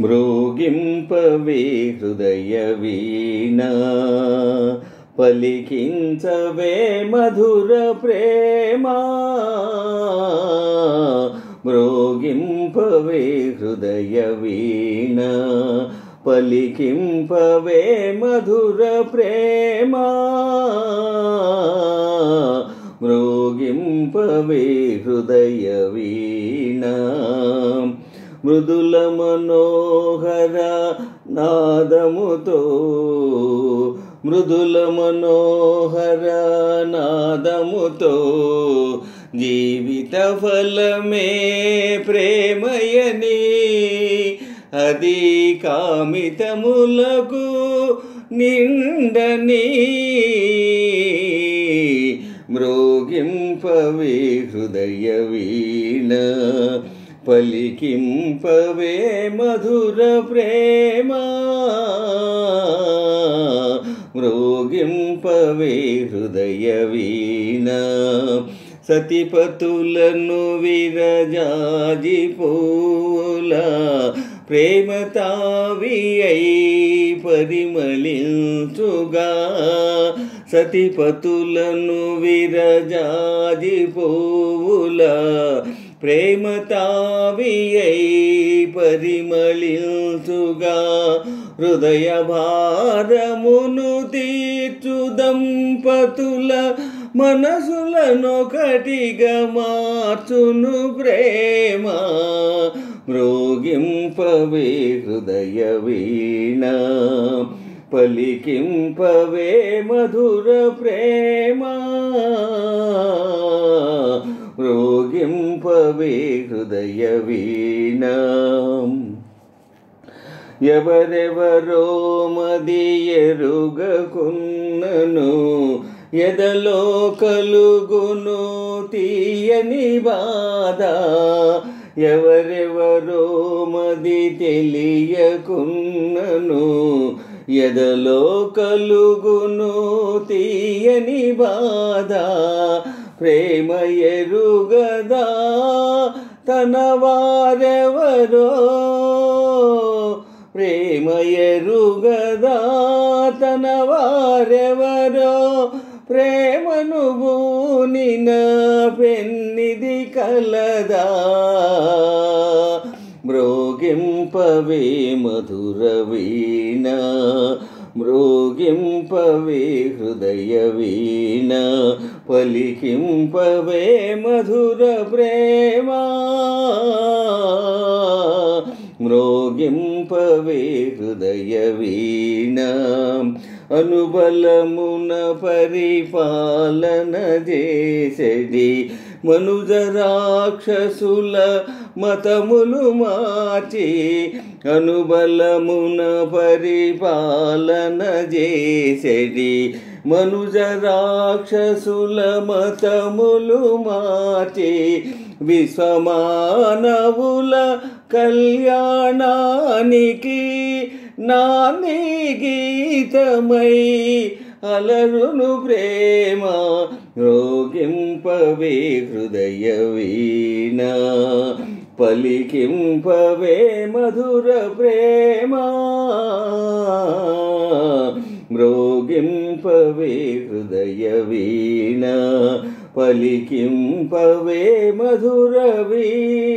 మ్రోగింపవే హృదయ వీణ పలికించవే మధుర ప్రేమ మ్రోగింపవే హృదయ వీణ పలికింపవే మధుర ప్రేమ మ్రోగింపవే హృదయ వీణ మృదుల మనోహర నాదముతో మృదుల మనోహర నాదముతో జీవిత ఫలమే ప్రేమయని అది కామితములకు నిండని మ్రోగింపవే హృదయ వీణ పలికింపవే మధుర ప్రేమ మ్రోగింపవే హృదయ వీణ సతిపతులను విరజాజి పూల ప్రేమ తావియై పరిమళించుగా సతిపతులను విరజాజి పూల ప్రేమ తావియై పరిమళించుగా హృదయ భారమును తీర్చు దంపతుల మనసులనొకటిగా మార్చును ప్రేమ మ్రోగింపవే హృదయ వీణ పలికింపవే మధుర ప్రేమ మ్రోగింపవే హృదయ వీణ ఎవరెవరో మది ఎరుగకున్నను ఎదలో కలుగును తీయని బాధ ఎవరెవరో మది తెలియకున్నను ఎదలో కలుగును తీయని బాధ ప్రేమ ఎరుగదా తన వారెవరో ప్రేమ ఎరుగదా తన వారెవరో ప్రేమను బూనిన పెన్నిది కలదా మ్రోగింపవే మధుర వీణ మ్రోగింపవే హృదయ వీణ పలికింపవే మధుర ప్రేమ మ్రోగింపవే హృదయ వీణ అనుబలమున పరిపాలన చేసెడి మనుజ రాక్షసుల మతములు మార్చి అనుబలమున పరిపాలన చేసెడి మనుజ రాక్షసుల మతములు మార్చి విశ్వమానవుల కళ్యాణానికి నాని గీతమై అలరును ప్రేమ మ్రోగింపవే హృదయ వీణ పలికింపవే మధుర ప్రేమ మ్రోగింపవే హృదయ వీణ పలికింపవే మధుర వీణ.